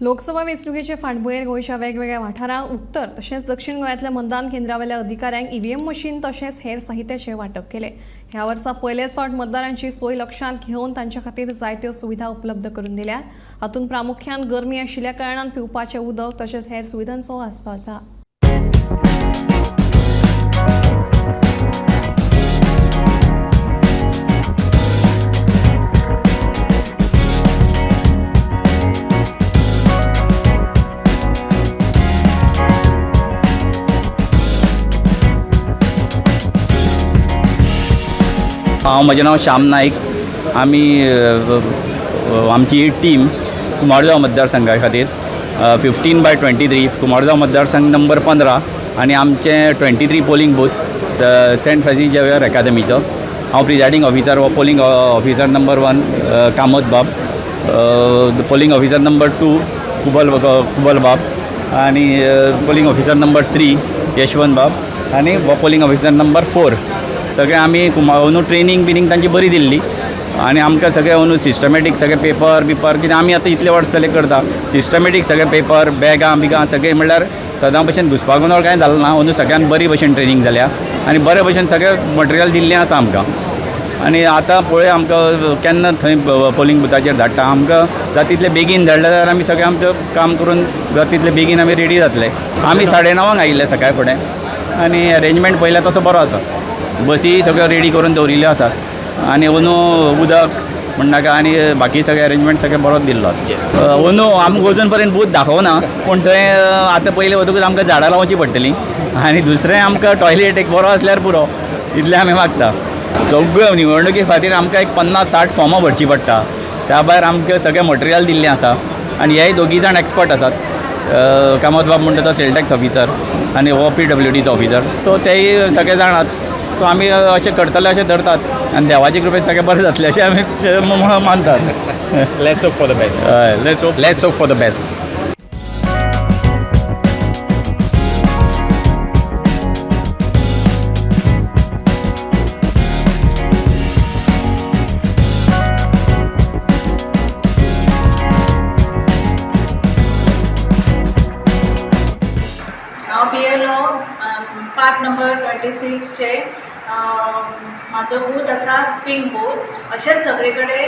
लोकसभा वेंचणुकेचे फाटभुंयेर गोंयच्या वेगवेगळ्या वाठारांत उत्तर तशेंच दक्षिण गोंयांतल्या मतदान केंद्रावेल्या अधिकाऱ्यांक ईव्हीएम मशीन तशेंच हेर साहित्याचें वांटप केलें। ह्या वर्सा पयलेच फावट मतदारांची सोय लक्षांत घेवन तांचे खातीर जायत्यो सुविधा उपलब्ध करून दिल्यात। हातूंत प्रामुख्यान गरमी आशिल्ल्या कारणान पिवपाचें उदक तशेंच हेर सुविधांचो आस्पाव आसा। म्हजें नांव श्याम नाईक। आमी आमची टीम कुमारगांव मतदारसंघा खातीर 15/23 कुमारगांव मतदारसंघ नंबर 15 आनी आमचे 23 polling booth Saint Francis Xavier अकादमीचो। हांव प्रिजायडिंग ऑफिसर व पोलिंग ऑफिसर नंबर 1 कामत बाब, पोलिंग ऑफिसर नंबर 2 कुबल बाब आनी पोलिंग ऑफिसर नंबर 3 यशवंत बाब आनी पोलिंग ऑफिसर नंबर 4 सगळे आमी अंदू ट्रेनिंग तांची बरी दिल्ली आनी आमकां सगळे अंदू सिस्टमॅटीक सगळे पेपर कितें आमी आतां इतले वर्स जाले करता सिस्टमॅटीक सगळे पेपर बॅगां सगळे म्हणल्यार सदां भशेन घुसपाक गोंदळ कांय जालो ना। अंदू सगळ्यान बरी भशेन ट्रेनिंग जाल्या आनी बरे भशेन सगळें मटेरियल दिल्लें आसा आमकां। आनी आतां पळय आमकां केन्ना थंय पोलिंग बुथाचेर धाडटा आमकां जाता तितले बेगीन धाडले जाल्यार आमी सगळें आमचें काम करून जाता तितले बेगीन आमी रेडी जातले। आमी 9:30 आयिल्ले सकाळी फुडें आनी अरेंजमेंट पळयल्यार तसो बरो आसा। बसी सगळ्यो रेडी करून दवरिल्ल्यो आसात आनी अंदू उदक म्हणनाका आनी बाकी सगळे अरेंजमेंट सगळे बरोच दिल्लो आसा। अंदू आमकां अजून पर्यंत बूथ दाखोवना पूण थंय आतां पयलीं वतकूच आमकां झाडां लावची पडटलीं आनी दुसरें आमकां टॉयलेट एक बरो आसल्यार पुरो इतलें आमी मागता। सगळ्यो निवडणुकी खातीर आमकां एक 50-60 फॉर्मां भरचीं पडटा। त्या भायर आमकां सगळें मटेरियल दिल्लें आसा आनी हे दोगी जाण एक्सपर्ट आसात। कामत बाब म्हणटा तो सेल टॅक्स ऑफिसर आनी हो PWDचो ऑफिसर, सो तेय सगळे जाणात। सो आमी अशें करतले अशें धरतात आनी देवाचे कृपेन सगळें बरें जातलें अशें आमी मानतात। Let's hope for the best. Let's hope for the best. BLO part number 26 चे म्हाजो बूथ आसा पिंक बूथ। अशेंच सगळे कडेन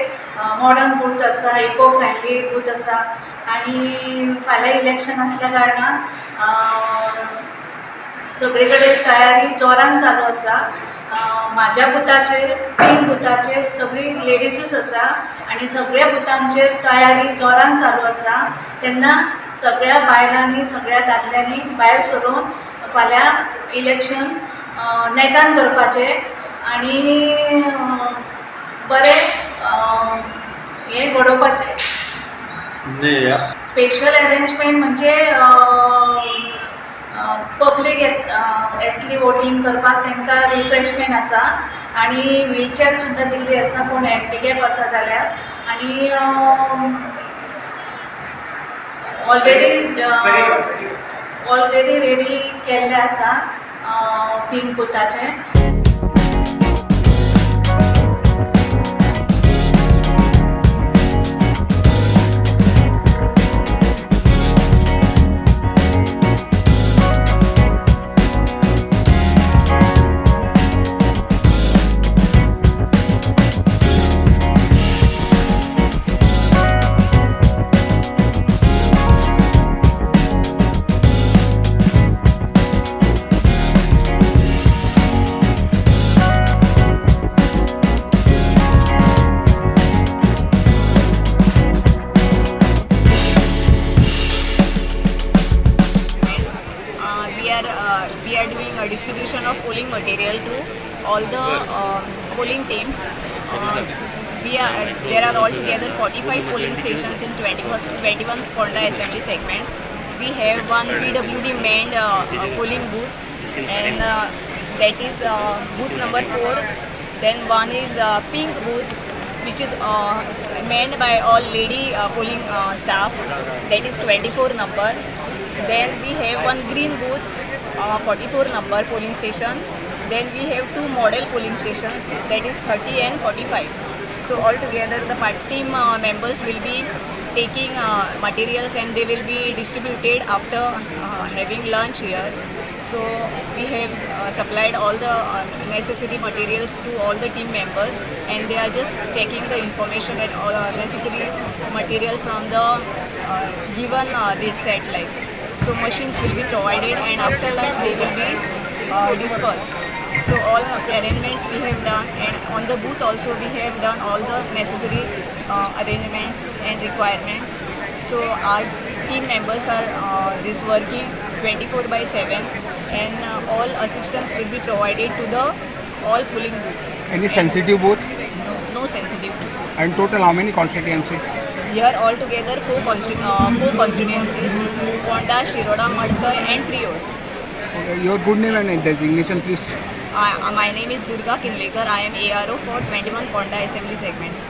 मॉडर्न बूथ आसा, इको फ्रेंडली बूथ आसा आनी फाल्यां इलेक्शन आसल्या कारणान सगळे कडेन तयारी जोरान चालू आसा। म्हाज्या बुथाचेर पिंक बुथाचेर सगळी लेडीजूच आसा आनी सगळ्या बुथांचेर तयारी जोरान चालू आसा। तेन्ना सगळ्या बायलांनी सगळ्या दादल्यांनी भायर सरून फाल्यां इलेक्शन नेटान करपाचें आनी बरें हें घडोवपाचें। स्पेशल अरेंजमेंट म्हणजे पब्लीक येतली वोटींग करपाक तांकां रिफ्रेशमेंट आसा आनी व्हीलचॅर सुद्दां दिल्ली आसा कोण हँडिकॅप आसा जाल्यार आनी ऑलरेडी रेडी केल्लें आसा pink बुथाचें। We are doing a distribution of polling material to all the polling teams. There are altogether 45 polling stations in 21 Ponda Assembly segment. We have one PWD manned polling booth and that is booth number 4. Then one is pink booth which is manned by all lady polling staff, that is 24 number. Then we have one green booth, 44 number polling station. Then we have two model polling stations, that is 30 and 45. So altogether the party team members will be taking materials and they will be distributed after having lunch here. So we have supplied all the necessary materials to all the team members, and they are just checking the information and all necessary material from the given this set like. So machines will be provided, and after lunch they will be dispersed. So all arrangements we have done, and on the booth also we have done all the necessary arrangements and requirements. So our team members are this working 24/7, and all assistance will be provided to the all polling booths. Any sensitive booth? No sensitive booth. And total how many constituency? Here altogether four constituencies: Ponda, Shiroda, Madkai and Prior. Your good name and designation, please. My name is Durga Kinlekar. I am ARO for 21 Ponda Assembly segment.